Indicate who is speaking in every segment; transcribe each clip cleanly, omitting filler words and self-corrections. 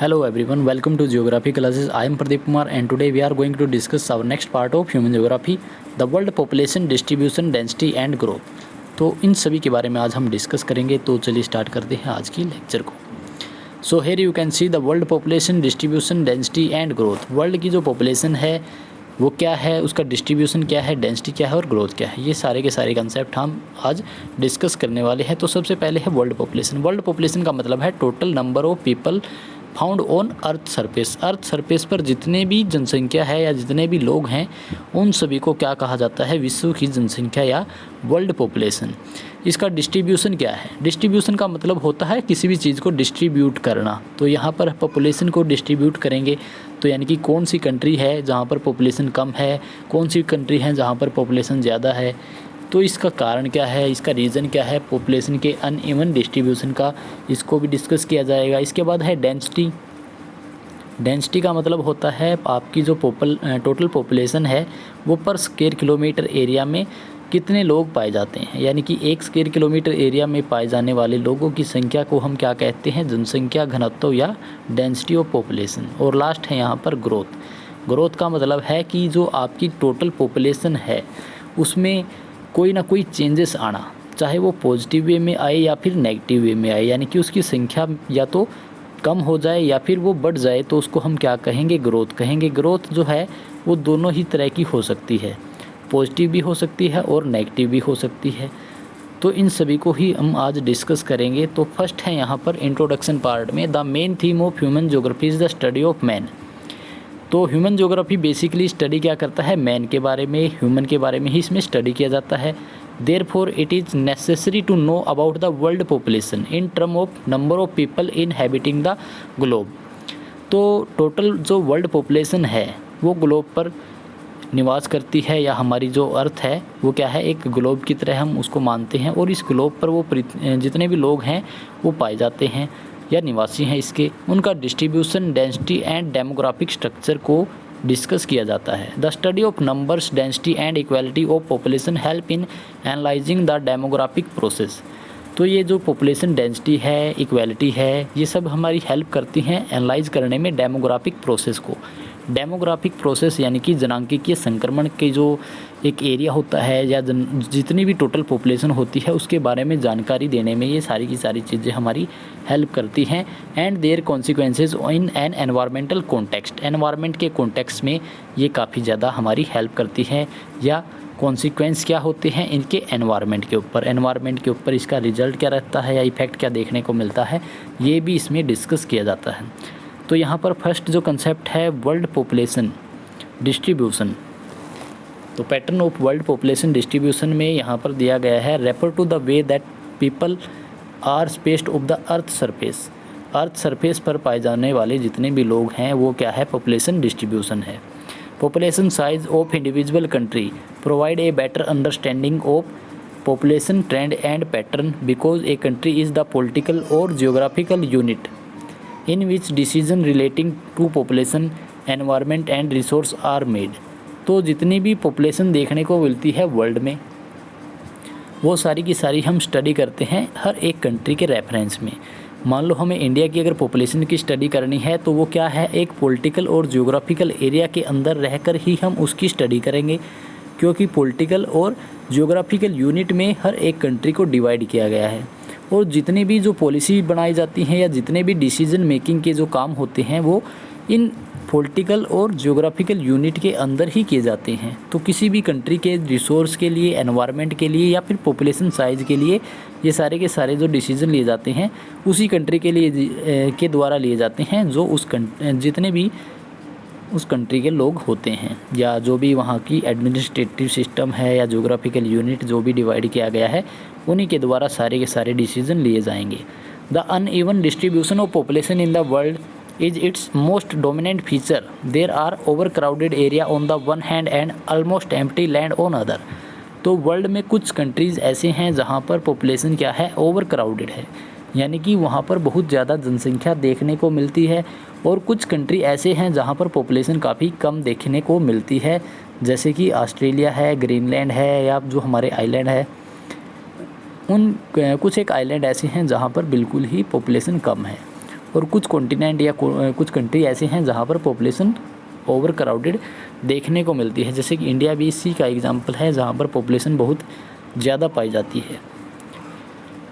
Speaker 1: Hello everyone, welcome to Geography classes. I am Pradeep Kumar and today we are going to discuss our next part of human geography, the world population distribution, density and growth. तो इन सभी के बारे में आज हम discuss करेंगे, तो चलिए स्टार्ट करते हैं आज की लेक्चर को। So here you can see the world population distribution, density and growth. World की जो पॉपुलेशन है वो क्या है, उसका डिस्ट्रीब्यूशन क्या है, डेंसिटी क्या है और ग्रोथ क्या है, ये सारे के सारे कंसेप्ट हम आज डिस्कस करने वाले हैं। तो सबसे पहले है वर्ल्ड पॉपुलेशन। वर्ल्ड पॉपुलेशन का मतलब है total number of people found on earth surface. Earth surface पर जितने भी जनसंख्या है या जितने भी लोग हैं उन सभी को क्या कहा जाता है, विश्व की जनसंख्या या वर्ल्ड पॉपुलेशन। इसका डिस्ट्रीब्यूशन क्या है, डिस्ट्रीब्यूशन का मतलब होता है किसी भी चीज़ को डिस्ट्रीब्यूट करना। तो यहाँ पर पॉपुलेशन को डिस्ट्रीब्यूट करेंगे तो यानी कि कौन सी कंट्री है जहाँ पर पॉपुलेशन कम है, कौन सी कंट्री है जहाँ पर पॉपुलेशन ज़्यादा है, तो इसका कारण क्या है, इसका रीज़न क्या है पॉपुलेशन के अनइवन डिस्ट्रीब्यूशन का, इसको भी डिस्कस किया जाएगा। इसके बाद है डेंसिटी। डेंसिटी का मतलब होता है आपकी जो टोटल पॉपुलेशन है वो पर स्क्वायर किलोमीटर एरिया में कितने लोग पाए जाते हैं, यानी कि 1 स्क्वायर किलोमीटर एरिया में पाए जाने वाले लोगों की संख्या को हम क्या कहते हैं, जनसंख्या घनत्व या डेंसिटी ऑफ पॉपुलेशन। और लास्ट है यहाँ पर ग्रोथ। ग्रोथ का मतलब है कि जो आपकी टोटल पॉपुलेशन है उसमें कोई ना कोई चेंजेस आना, चाहे वो पॉजिटिव वे में आए या फिर नेगेटिव वे में आए, यानी कि उसकी संख्या या तो कम हो जाए या फिर वो बढ़ जाए, तो उसको हम क्या कहेंगे, ग्रोथ कहेंगे। ग्रोथ जो है वो दोनों ही तरह की हो सकती है, पॉजिटिव भी हो सकती है और नेगेटिव भी हो सकती है। तो इन सभी को ही हम आज डिस्कस करेंगे। तो फर्स्ट है यहाँ पर इंट्रोडक्शन पार्ट में, the main theme of human geography is the study of man. तो ह्यूमन ज्योग्राफी बेसिकली स्टडी क्या करता है, मैन के बारे में, ह्यूमन के बारे में ही इसमें स्टडी किया जाता है। Therefore it is necessary to know about the world population in term of number of people inhabiting the globe. तो टोटल जो वर्ल्ड पॉपुलेशन है वो ग्लोब पर निवास करती है, या हमारी जो अर्थ है वो क्या है, एक ग्लोब की तरह हम उसको मानते हैं, और इस ग्लोब पर वो जितने भी लोग हैं वो पाए जाते हैं या निवासी हैं इसके, उनका distribution, density and demographic structure को डिस्कस किया जाता है। The study of numbers, density and equality of population help in analysing the demographic process. तो ये जो पॉपुलेशन डेंसिटी है, इक्वालिटी है, ये सब हमारी हेल्प करती हैं एनालाइज करने में डेमोग्राफिक प्रोसेस को। डेमोग्राफिक प्रोसेस यानी कि जनांकीय संक्रमण के जो एक एरिया होता है या जितनी भी टोटल पॉपुलेशन होती है उसके बारे में जानकारी देने में ये सारी की सारी चीज़ें हमारी हेल्प करती हैं। And their consequences in an environmental context, environment के कॉन्टेक्स्ट में ये काफ़ी ज़्यादा हमारी हेल्प करती हैं, या कॉन्सिक्वेंस क्या होते हैं इनके एनवायरमेंट के ऊपर, एनवायरमेंट के ऊपर इसका रिजल्ट क्या रहता है या इफ़ेक्ट क्या देखने को मिलता है, ये भी इसमें डिस्कस किया जाता है। तो यहाँ पर फर्स्ट जो कंसेप्ट है वर्ल्ड पॉपुलेशन डिस्ट्रीब्यूशन। तो pattern of world population distribution में यहाँ पर दिया गया है, refer to the way that people are spaced of the earth surface. Earth surface पर पाए जाने वाले जितने भी लोग हैं वो क्या है, पॉपुलेशन डिस्ट्रीब्यूशन है। Population size of individual country provide a better understanding of population trend and pattern because a country is the political और geographical unit in which decision relating to population, environment and resource are made। तो जितनी भी population देखने को मिलती है world में वो सारी की सारी हम स्टडी करते हैं हर एक कंट्री के रेफरेंस में। मान लो हमें इंडिया की अगर पॉपुलेशन की स्टडी करनी है तो वो क्या है, एक पॉलिटिकल और जियोग्राफिकल एरिया के अंदर रहकर ही हम उसकी स्टडी करेंगे, क्योंकि पॉलिटिकल और जियोग्राफिकल यूनिट में हर एक कंट्री को डिवाइड किया गया है, और जितनी भी जो पॉलिसी बनाई जाती हैं या जितने भी डिसीजन मेकिंग के जो काम होते हैं वो इन पॉलिटिकल और जियोग्राफिकल यूनिट के अंदर ही किए जाते हैं। तो किसी भी कंट्री के रिसोर्स के लिए, एनवायरनमेंट के लिए या फिर पॉपुलेशन साइज़ के लिए ये सारे के सारे जो डिसीजन लिए जाते हैं उसी कंट्री के लिए के द्वारा लिए जाते हैं, जो जितने भी उस कंट्री के लोग होते हैं या जो भी वहाँ की एडमिनिस्ट्रेटिव सिस्टम है या ज्योग्राफिकल यूनिट जो भी डिवाइड किया गया है उन्हीं के द्वारा सारे के सारे डिसीजन लिए जाएंगे। The uneven distribution of population in the world is its most dominant feature. There are over crowded area on the one hand and almost empty land on other. तो वर्ल्ड में कुछ कंट्रीज़ ऐसे हैं जहाँ पर population क्या है, over crowded है, यानी कि वहाँ पर बहुत ज़्यादा जनसंख्या देखने को मिलती है, और कुछ कंट्री ऐसे हैं जहाँ पर पॉपुलेशन काफ़ी कम देखने को मिलती है, जैसे कि ऑस्ट्रेलिया है, ग्रीनलैंड है, या जो हमारे आइलैंड है, कुछ एक आइलैंड ऐसे हैं जहाँ पर बिल्कुल ही पॉपुलेशन कम है। और कुछ कॉन्टिनेंट या कुछ कंट्री ऐसे हैं जहाँ पर पॉपुलेशन ओवर क्राउडेड देखने को मिलती है, जैसे कि इंडिया भी इसी का एग्जाम्पल है जहाँ पर पॉपुलेशन बहुत ज़्यादा पाई जाती है।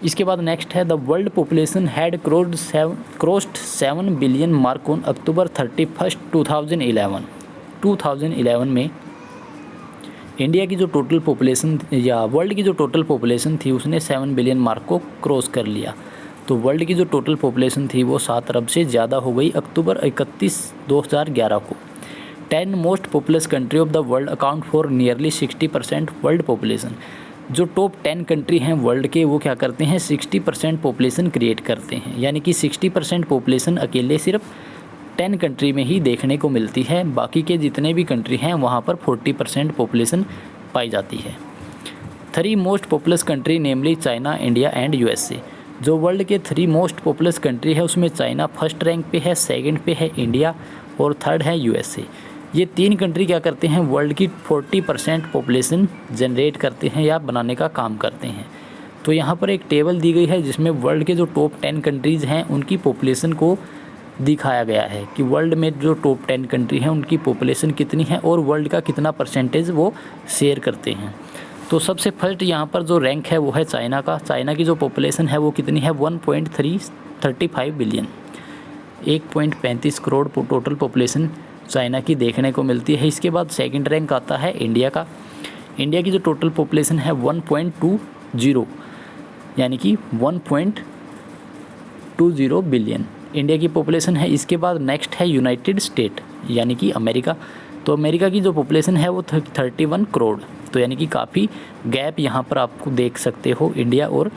Speaker 1: इसके बाद नेक्स्ट है the world population had crossed 7 billion mark on October 31, 2011। 2011 में इंडिया की जो टोटल पॉपुलेशन या वर्ल्ड की जो टोटल पॉपुलेशन थी उसने 7 बिलियन मार्क को क्रॉस कर लिया। तो वर्ल्ड की जो टोटल पॉपुलेशन थी वो 7 अरब से ज़्यादा हो गई अक्टूबर 31, 2011 को। 10 most populous country of the world account for nearly 60% world population. जो टॉप 10 कंट्री हैं वर्ल्ड के वो क्या करते हैं, 60% पॉपुलेशन क्रिएट करते हैं, यानी कि 60% पॉपुलेशन अकेले सिर्फ 10 कंट्री में ही देखने को मिलती है। बाकी के जितने भी कंट्री हैं वहाँ पर 40% पॉपुलेशन पाई जाती है। 3 most populous country namely China, India and USA। जो वर्ल्ड के 3 मोस्ट पॉपुलस कंट्री है उसमें चाइना फर्स्ट रैंक पे है, सेकंड पे है इंडिया और थर्ड है USA। ये 3 कंट्री क्या करते हैं, वर्ल्ड की 40% पॉपुलेशन जनरेट करते हैं या बनाने का काम करते हैं। तो यहाँ पर एक टेबल दी गई है जिसमें वर्ल्ड के जो टॉप 10 कंट्रीज़ हैं उनकी पॉपुलेशन को दिखाया गया है कि वर्ल्ड में जो टॉप 10 कंट्री हैं उनकी पॉपुलेशन कितनी है और वर्ल्ड का कितना परसेंटेज वो शेयर करते हैं। तो सबसे फर्स्ट यहाँ पर जो रैंक है वो है चाइना का। चाइना की जो पॉपुलेशन है वो कितनी है, 1.335 billion, 1.35 crore total population China की देखने को मिलती है। इसके बाद सेकंड रैंक आता है इंडिया का। इंडिया की जो टोटल पॉपुलेशन है 1.20 यानी कि 1.20 बिलियन इंडिया की पॉपुलेशन है। इसके बाद नेक्स्ट है यूनाइटेड स्टेट यानी कि अमेरिका। तो अमेरिका की जो पॉपुलेशन है वो 31 करोड़, तो यानी कि काफ़ी गैप यहाँ पर आपको देख सकते हो इंडिया और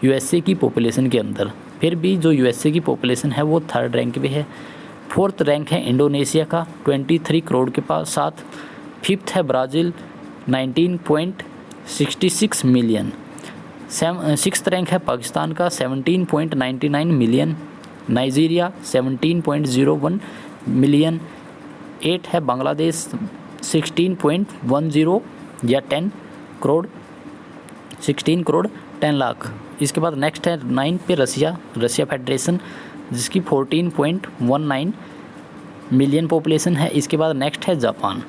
Speaker 1: USA की पॉपुलेशन के अंदर। फिर भी जो USA की पॉपुलेशन है वो थर्ड रैंक पे है। फोर्थ रैंक है इंडोनेशिया का 23 करोड़ के पास साथ। फिफ्थ है ब्राज़ील 19.66 मिलियन। सिक्स्थ रैंक है पाकिस्तान का 17.99 मिलियन। Nigeria 17.01 million. 8 है बांग्लादेश 16.10 या 10 करोड़ 16 करोड़ 10 लाख। इसके बाद नेक्स्ट है 9 पे रसिया फेडरेशन जिसकी 14.19 मिलियन पॉपुलेशन है। इसके बाद नेक्स्ट है जापान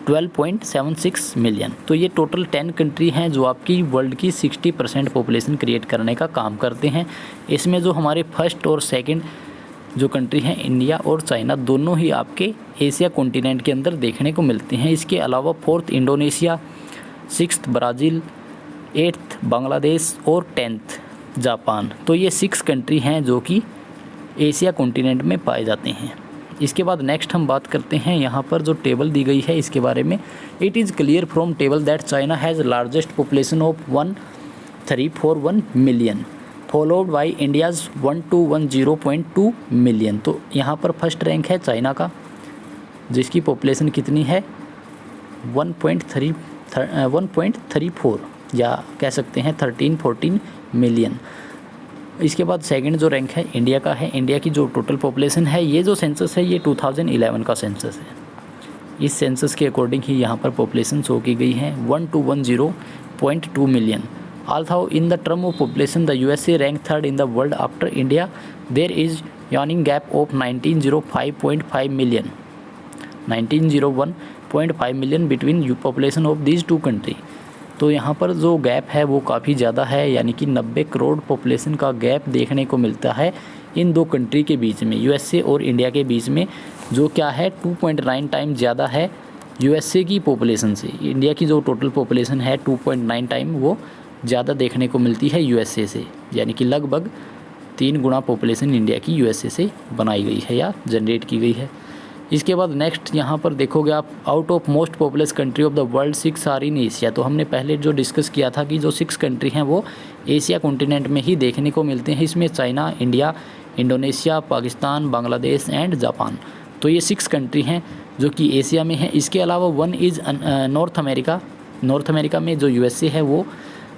Speaker 1: 12.76 मिलियन। तो ये टोटल 10 कंट्री हैं जो आपकी वर्ल्ड की 60% पॉपुलेशन क्रिएट करने का काम करते हैं। इसमें जो हमारे फर्स्ट और सेकंड जो कंट्री हैं इंडिया और चाइना दोनों ही आपके एशिया कॉन्टिनेंट के अंदर देखने को मिलते हैं। इसके अलावा fourth Indonesia, sixth Brazil, 8th Bangladesh और 10th जापान। तो ये 6 कंट्री हैं जो कि एशिया कॉन्टिनेंट में पाए जाते हैं। इसके बाद नेक्स्ट हम बात करते हैं यहाँ पर जो टेबल दी गई है इसके बारे में। It is clear from table that China has largest population of 1341 million followed by India's 1210.2 million. तो यहाँ पर फर्स्ट रैंक है चाइना का जिसकी पॉपुलेशन कितनी है 1.34 या कह सकते हैं 13-14 मिलियन। इसके बाद सेकंड जो रैंक है इंडिया का है। इंडिया की जो टोटल पॉपुलेशन है, ये जो सेंसस है ये 2011 का सेंसस है। इस सेंसस के अकॉर्डिंग ही यहाँ पर पॉपुलेशन शो की गई है 1210.2 million. Although in the term of population the USA ranked third in the world after India, there is yawning gap of 1905.5 million 1901.5 million between population of these two country। तो यहाँ पर जो gap है वो काफ़ी ज़्यादा है, यानी कि 90 करोड़ पॉपुलेशन का गैप देखने को मिलता है इन दो कंट्री के बीच में, USA और इंडिया के बीच में, जो क्या है 2.9 टाइम ज़्यादा है USA की पॉपुलेशन से। इंडिया की जो टोटल पॉपुलेशन है 2.9 टाइम वो ज़्यादा देखने को मिलती है USA से, यानी कि लगभग 3 गुना पॉपुलेशन इंडिया की USA से बनाई गई है या जनरेट की गई है। इसके बाद नेक्स्ट यहाँ पर देखोगे आप, out of most populous country of the world 6 are in Asia. तो हमने पहले जो डिस्कस किया था कि जो 6 कंट्री हैं वो एशिया कॉन्टिनेंट में ही देखने को मिलते हैं। इसमें China, India, Indonesia, Pakistan, Bangladesh and Japan. तो ये 6 कंट्री हैं जो कि एशिया में हैं। इसके अलावा 1 is North America. North America में जो USA है वो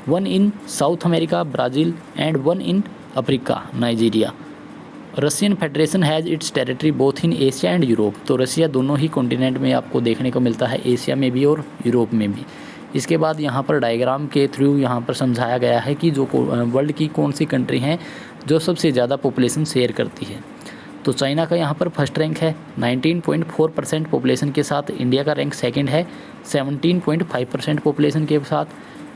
Speaker 1: 1 in South America, Brazil and 1 in Africa, Nigeria. Russian Federation has its territory both in Asia and Europe. तो रशिया दोनों ही कॉन्टिनेंट में आपको देखने को मिलता है, एशिया में भी और यूरोप में भी। इसके बाद यहाँ पर डायग्राम के थ्रू यहाँ पर समझाया गया है कि जो वर्ल्ड की कौन सी कंट्री हैं जो सबसे ज़्यादा पॉपुलेशन शेयर करती है। तो चाइना का यहाँ पर फर्स्ट रैंक है 19.4% पॉपुलेशन के साथ। इंडिया का रैंक सेकंड है 17.5% पॉपुलेशन के साथ।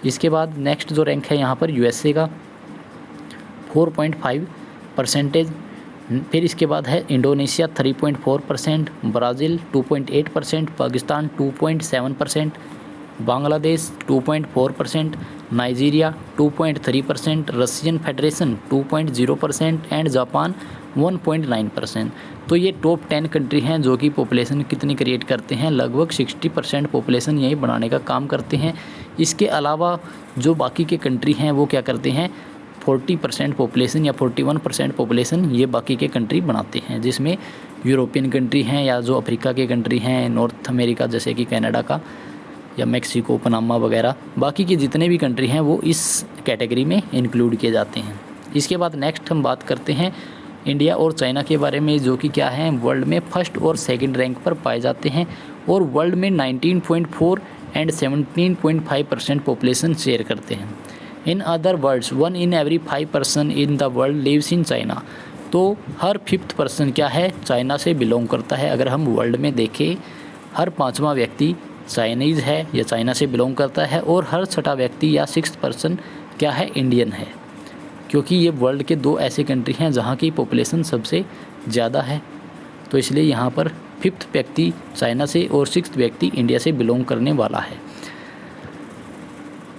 Speaker 1: इसके बाद नेक्स्ट जो रैंक है यहाँ पर यूएसए का 4.5%। फिर इसके बाद है Indonesia 3.4%, Brazil 2.8%, Pakistan 2.7%, Bangladesh 2.4%, Nigeria 2.3%, Russian federation 2.0% and Japan 1.9%। तो ये टॉप 10 कंट्री हैं जो कि पॉपुलेशन कितनी क्रिएट करते हैं, लगभग 60% पॉपुलेशन यही बनाने का काम करते हैं। इसके अलावा जो बाकी के कंट्री हैं वो क्या करते हैं, 40% पॉपुलेशन या 41% पॉपुलेशन ये बाकी के कंट्री बनाते हैं, जिसमें यूरोपियन कंट्री हैं या जो अफ्रीका के कंट्री हैं, नॉर्थ अमेरिका जैसे कि कनाडा का या मेक्सिको, पनामा वगैरह, बाकी के जितने भी कंट्री हैं वो इस कैटेगरी में इंक्लूड किए जाते हैं। इसके बाद नेक्स्ट हम बात करते हैं इंडिया और चाइना के बारे में, जो कि क्या है, वर्ल्ड में फर्स्ट और सेकंड रैंक पर पाए जाते हैं और वर्ल्ड में 19.4 एंड 17.5% पॉपुलेशन शेयर करते हैं। In other words 1 in every 5 person in the world lives in China. तो हर 5th पर्सन क्या है, चाइना से बिलोंग करता है। अगर हम वर्ल्ड में देखें, हर 5वां व्यक्ति चाइनीज़ है या चाइना से बिलोंग करता है और हर 6वां व्यक्ति या 6th पर्सन क्या है, इंडियन है, क्योंकि ये वर्ल्ड के 2 ऐसे कंट्री हैं जहाँ की पॉपुलेशन सबसे ज़्यादा है। तो इसलिए यहाँ पर 5th व्यक्ति चाइना से और 6th व्यक्ति इंडिया से बिलोंग करने वाला है।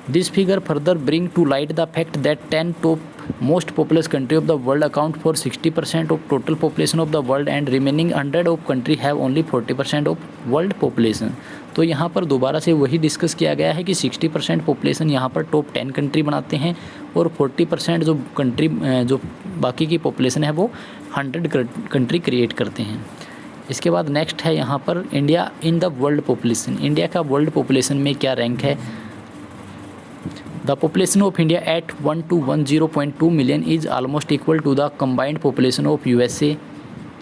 Speaker 1: This figure further bring to light the fact that 10 top most populous country of the world account for 60% of total population of the world and remaining 100 of country have only 40% of world population। तो यहाँ पर दोबारा से वही discuss किया गया है कि 60% पॉपुलेशन यहाँ पर टॉप 10 कंट्री बनाते हैं और 40% जो कंट्री जो बाकी की पॉपुलेशन है वो 100 कंट्री क्रिएट करते हैं। इसके बाद नेक्स्ट है यहाँ पर India in the world population. India का वर्ल्ड पॉपुलेशन में क्या रैंक है। The population of India at 1210.2 million is almost equal to the combined population of USA,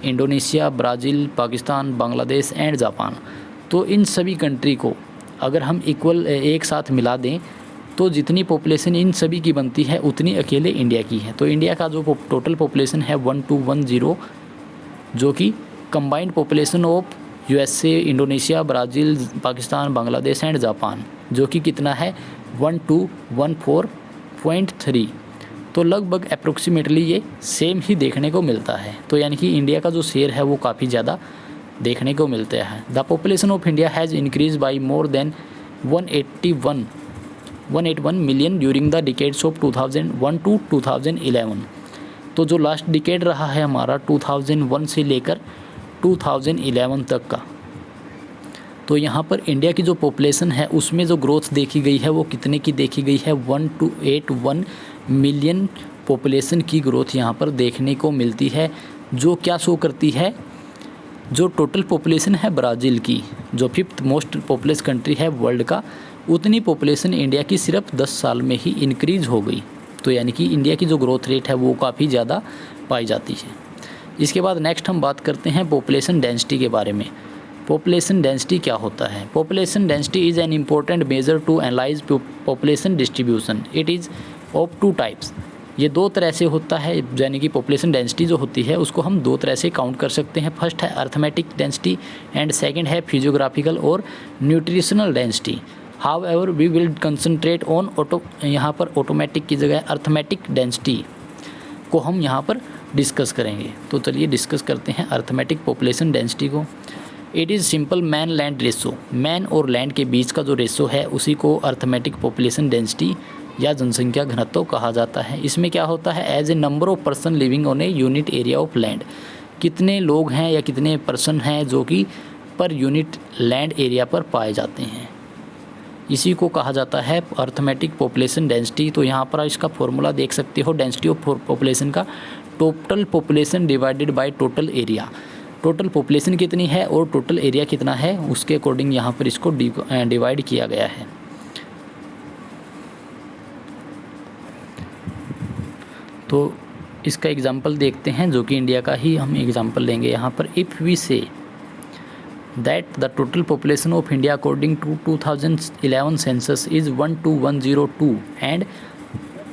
Speaker 1: Indonesia, Brazil, Pakistan, Bangladesh and Japan. तो इन सभी कंट्री को अगर हम इक्वल एक साथ मिला दें तो जितनी पॉपुलेशन इन सभी की बनती है उतनी अकेले इंडिया की है। तो इंडिया का जो टोटल पॉपुलेशन है 1210, जो कि combined population of USA, Indonesia, Brazil, Pakistan, Bangladesh and Japan, जो कि कितना है 1214.3। तो लगभग अप्रोक्सीमेटली ये सेम ही देखने को मिलता है। तो यानी कि इंडिया का जो शेयर है वो काफ़ी ज़्यादा देखने को मिलता है। The population of India has increase by more than 181 million during the decades of 2001 to 2011। तो जो लास्ट डिकेड रहा है हमारा 2001 से लेकर 2011 तक का, तो यहाँ पर इंडिया की जो पॉपुलेशन है उसमें जो ग्रोथ देखी गई है वो कितने की देखी गई है, 1281 मिलियन पॉपुलेशन की ग्रोथ यहाँ पर देखने को मिलती है, जो क्या शो करती है, जो टोटल पॉपुलेशन है ब्राज़ील की, जो 5th मोस्ट पॉपुलस कंट्री है वर्ल्ड का, उतनी पॉपुलेशन इंडिया की सिर्फ 10 साल में ही इंक्रीज़ हो गई। तो यानी कि इंडिया की जो ग्रोथ रेट है वो काफ़ी ज़्यादा पाई जाती है। इसके बाद नेक्स्ट हम बात करते हैं पॉपुलेशन डेंसिटी के बारे में। पॉपुलेशन डेंसिटी क्या होता है। Population density is an important measure to analyse population distribution. It is of 2 types. ये 2 तरह से होता है, यानी कि पॉपुलेशन डेंसिटी जो होती है उसको हम 2 तरह से काउंट कर सकते हैं। फर्स्ट है अर्थमेटिक डेंसिटी एंड सेकंड है फिजियोग्राफिकल और nutritional density. However we will concentrate on यहाँ पर ऑटोमेटिक की जगह अर्थमेटिक डेंसिटी को हम यहाँ पर डिस्कस करेंगे। तो चलिए डिस्कस करते हैं अर्थमेटिक पॉपुलेशन डेंसिटी को। It is simple man land ratio. Man और लैंड के बीच का जो रेशो है उसी को अर्थमेटिक पॉपुलेशन डेंसिटी या जनसंख्या घनत्व कहा जाता है। इसमें क्या होता है, as a number of person living on a unit area of land. कितने लोग हैं या कितने पर्सन हैं जो कि पर यूनिट लैंड एरिया पर पाए जाते हैं, इसी को कहा जाता है अर्थमेटिक पॉपुलेशन डेंसिटी। तो यहाँ पर इसका फॉर्मूला देख सकते हो, डेंसिटी ऑफ पॉपुलेशन का total population divided by total area. Total population कितनी है और टोटल एरिया कितना है उसके अकॉर्डिंग यहाँ पर इसको डिवाइड किया गया है। तो इसका एग्जांपल देखते हैं, जो कि इंडिया का ही हम एग्जांपल लेंगे यहाँ पर। If we say that the total population of India according to 2011 census is 12102 and,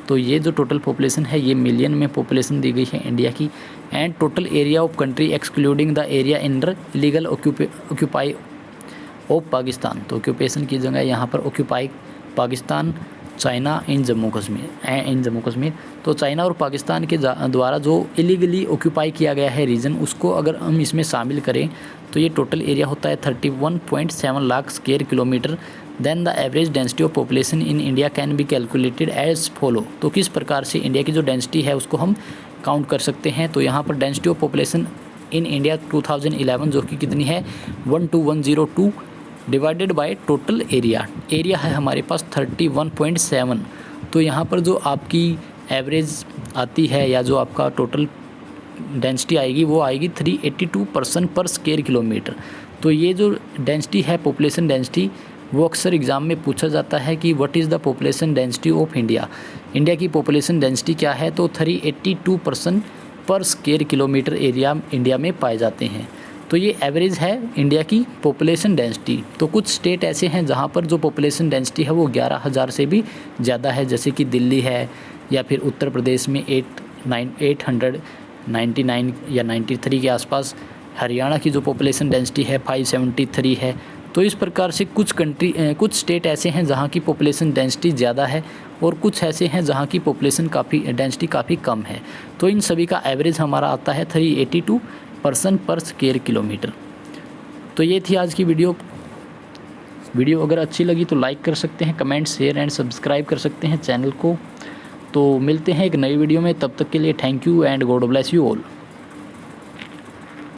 Speaker 1: तो ये जो टोटल पॉपुलेशन है ये मिलियन में पॉपुलेशन दी गई है इंडिया की। And total area of country excluding the area under illegal occupy of Pakistan. तो ऑक्यूपेशन की जगह यहाँ पर occupy Pakistan, China in Jammu Kashmir. तो चाइना और पाकिस्तान के द्वारा जो इलीगली ऑक्यूपाई किया गया है रीजन, उसको अगर हम इसमें शामिल करें तो ये टोटल एरिया होता है 31.7 lakh square kilometre. Then the average density of population in India can be calculated as follow. तो किस प्रकार से इंडिया की जो डेंसिटी है उसको हम काउंट कर सकते हैं। तो यहाँ पर density of population in India 2011 जो कि कितनी है 12102 डिवाइडेड बाय टोटल एरिया है हमारे पास 31.7। तो यहाँ पर जो आपकी एवरेज आती है या जो आपका टोटल डेंसिटी आएगी वो आएगी 382 पर्सन पर स्क्वायर किलोमीटर। तो ये जो डेंसिटी है पॉपुलेशन डेंसिटी, वो अक्सर एग्ज़ाम में पूछा जाता है कि what is the population density of India. India की पॉपुलेशन डेंसिटी क्या है, तो 382 पर्सन पर स्क्वायर किलोमीटर एरिया इंडिया में पाए जाते हैं। तो ये एवरेज है इंडिया की पॉपुलेशन डेंसिटी। तो कुछ स्टेट ऐसे हैं जहाँ पर जो पॉपुलेशन डेंसिटी है वो 11,000 से भी ज़्यादा है, जैसे कि दिल्ली है, या फिर उत्तर प्रदेश में 899 या 93 के आसपास। हरियाणा की जो पॉपुलेशन डेंसिटी है 573 है। तो इस प्रकार से कुछ स्टेट ऐसे हैं जहाँ की पॉपुलेशन डेंसिटी ज़्यादा है और कुछ ऐसे हैं जहाँ की पॉपुलेशन डेंसिटी काफ़ी कम है। तो इन सभी का एवरेज हमारा आता है 382 पर्सन पर स्क्वायर किलोमीटर। तो ये थी आज की वीडियो अगर अच्छी लगी तो लाइक कर सकते हैं, कमेंट, शेयर एंड सब्सक्राइब कर सकते हैं चैनल को। तो मिलते हैं एक नई वीडियो में, तब तक के लिए thank you and God bless you all.